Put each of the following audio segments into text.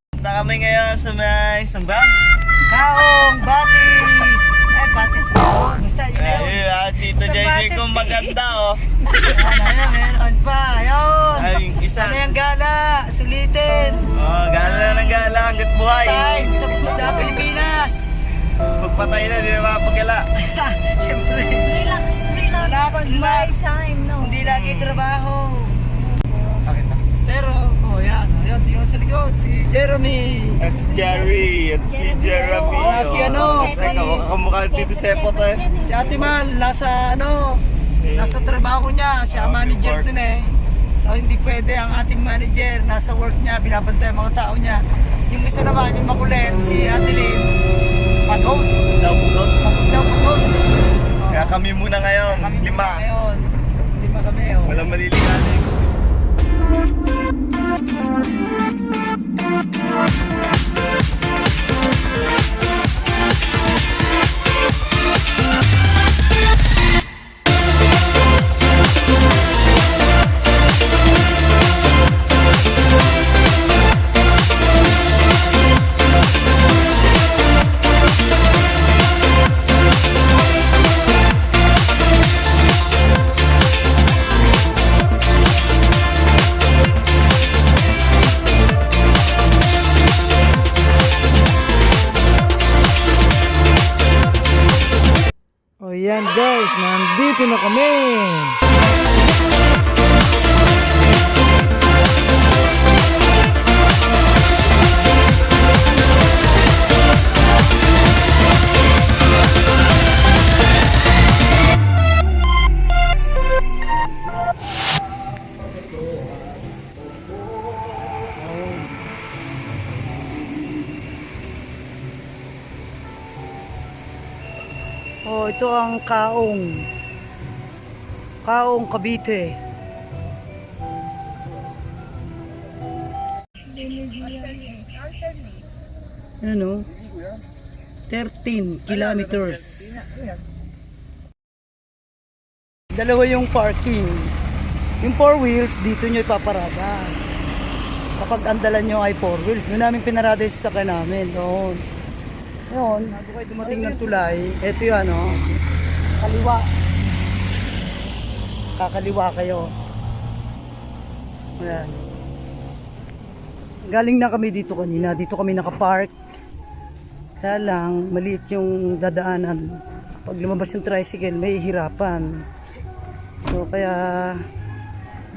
Punta kami ngayon sa may samba. Kaong, batis! Ay, batis ko. Basta yun na yun. Ay, Tito JJ kung maganda oh. Ano yan, meron pa. Ayun. Ay, yung isa. Ano yung gala? Sulitin. Oh, gala ng gala hanggat buhay. Time sa Pilipinas. Magpatay na, di na makapagala. Siyempre. Relax, relax. Relax, Pag relax. may time, no? Hindi lagi trabaho. Pakita. Pero, oh yan. Ayun, di mo sa likod. Si Jeremy. Si Jerry at si Jeremy. Ah, si ano, si- Kakamukha dito Sepot eh. Si Ate Mal, nasa nasa trabaho niya. Siya manager dun eh. So hindi pwede ang ating manager. Nasa work niya, binabantay ang mga tao niya. Yung isa naman, yung makulit, si Ate Lynn. Pagod. Pagod. Pagod daw, pagod. Kaya kami muna ngayon, Kami lima. Ngayon. Lima kami. Oh. Walang maliligalig. O yan guys, nandito na kami. Oh, ito ang Kaong. Kaong, Cavite. Ano? 13 kilometers. Dalawa yung parking. Yung 4 wheels, dito nyo ipaparada. Kapag ang dala nyo ay 4 wheels, doon namin pinarada yung sasakyan namin. Doon. Yun, bago kayo dumating ng tulay, eto yun, oh. Kaliwa. Kakaliwa kayo. Ayan. Galing na kami dito kanina. Dito kami nakapark. Kaya lang, maliit yung dadaanan. Pag lumabas yung tricycle, may hirapan. So, kaya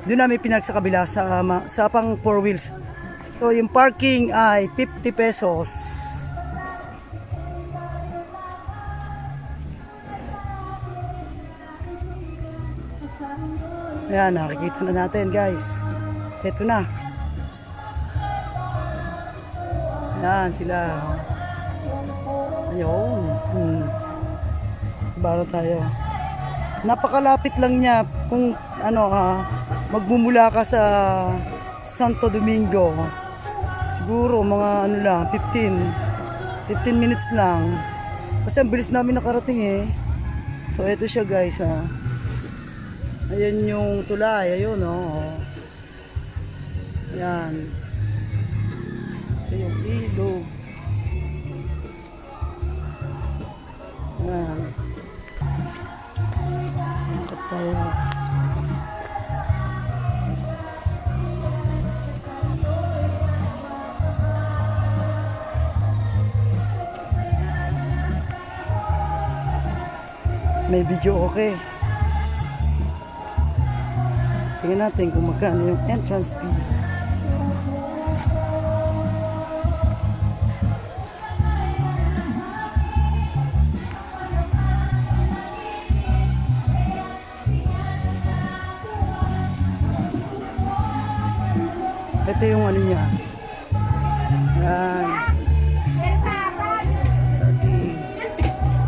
doon namin pinark sa kabila sa pang 4 wheels. So, yung parking ay 50 pesos. Ayan, nakikita na natin guys. Ito na. Ayan sila. Ayun. Baro tayo. Napakalapit lang niya kung magmumula ka sa Santo Domingo. Siguro mga lang, 15 minutes lang. Kasi ang bilis namin nakarating eh. So ito siya guys ha. Ayan yung tulay, ayun oh. Ayan. Ito yung ilog. Ayan. Angkat tayo. May video okay. Tingnan natin kung magkano yung entrance fee. Ito yung ano niya. Yan.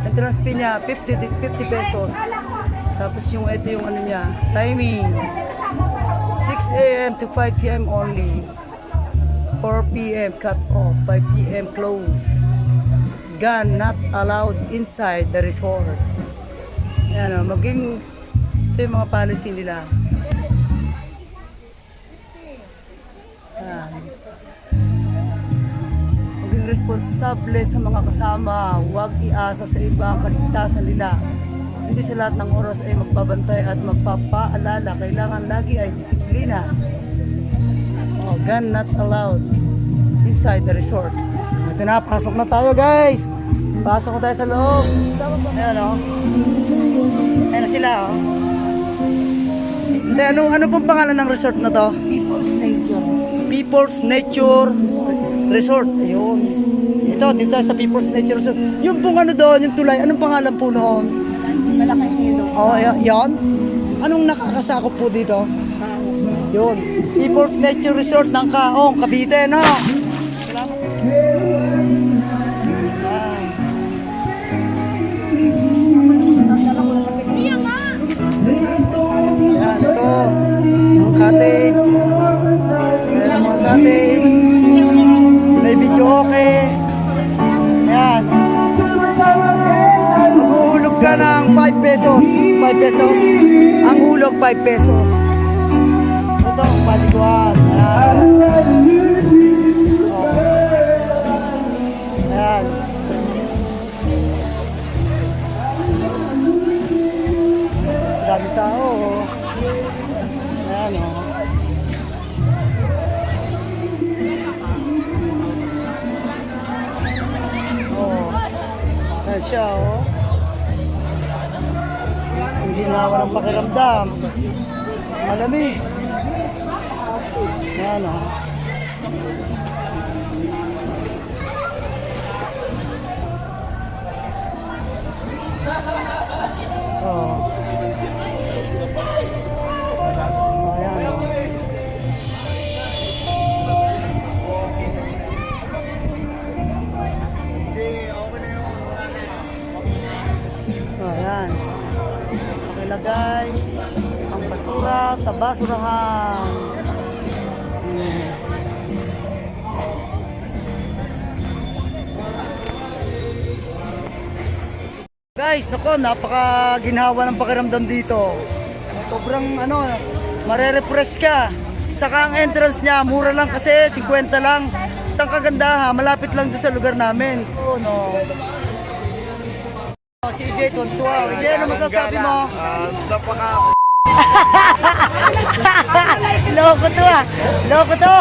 Entrance fee niya, 50 pesos. Tapos yung ito yung ano niya, timing. 6 a.m. to 5 p.m. only. 4 p.m. cut off, 5 p.m. close. Gun not allowed inside the resort. Yan o, maging Ito yung mga policy nila. Ayan. Maging responsable sa mga kasama. Huwag iasa sa iba ang kaligtasan nila. Hindi sa lahat ng oras ay magbabantay at magpapaalala. Kailangan lagi ay disiplina. Oh, gun not allowed inside the resort. Ito na, pasok na tayo guys. Pasok na tayo sa loob. Ayan o. Ayan na sila o. Hindi, ano pong pangalan ng resort na to? People's Nature. People's Nature Resort. Ayun. Ito, dito tayo sa People's Nature Resort. Yung pong ano doon, yung tulay, anong pangalan po noon? Malaking ilog. Oh, yan. Anong nakakasakop po dito? Yun. People's Nature Resort ng Kaong, Cavite, no? Salamat. Ayan, ito. Mga cottage. Ayan, mga cottage. May video okay. Ayan. Maguhulog ka ng 5 pesos. 5 pesos. Ang hulog 5 pesos. Ito ang paliguan. Ayan. Oh. Ayan. Dami tao. Ayan o. Oh. Ayan siya o. Ang ginawa ng pakiramdam. Malamig. Ayan o. Oh. Ayan o. Ayan. Pakilagay ang basura sa basurahan. Guys, nako, napaka-ginhawa ng pakiramdam dito. Sobrang marerefresh ka. Saka ang entrance niya, mura lang kasi, 50 lang. Isang kagandahan, malapit lang doon sa lugar namin. Oh, no. Si EJ, tuntua. EJ, ano masasabi mo? Napaka... Loko to ah. Loko to.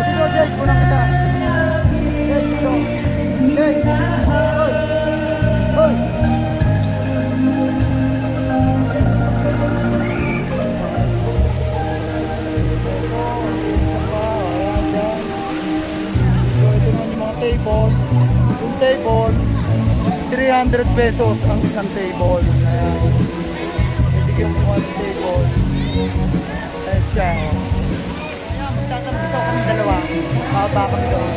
Dito, Jay, kunang kita. Jay, dito. Jay. Hoy. Hoy. Table, yung table 300 pesos ang isang table. Ayan. Ibigyan mo ang table. Ayan siya. Ayan, magtatampisaw kami dalawa. Mababa kami doon.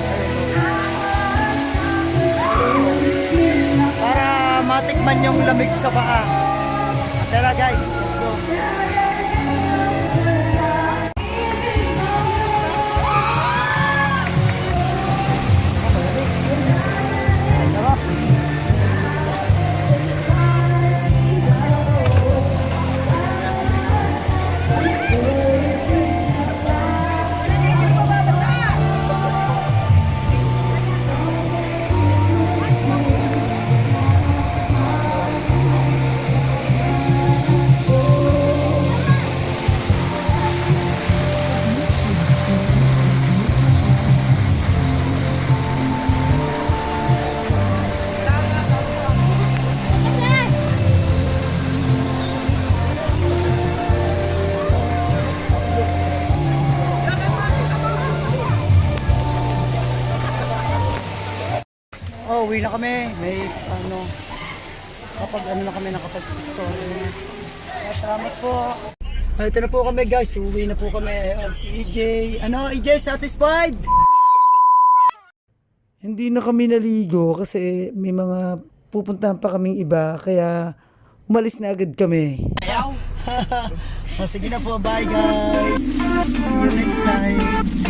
Para matikman yung lamig sa paa. Tara guys, let's go. Oh, uwi na kami. May na kami nakapag-picture. Salamat po. So, ito na po kami guys. Uwi na po kami. Ayan, si EJ. EJ, satisfied? Hindi na kami naligo kasi may mga pupuntahan pa kaming iba. Kaya umalis na agad kami. Ayaw? Sige na po. Bye guys. See you next time.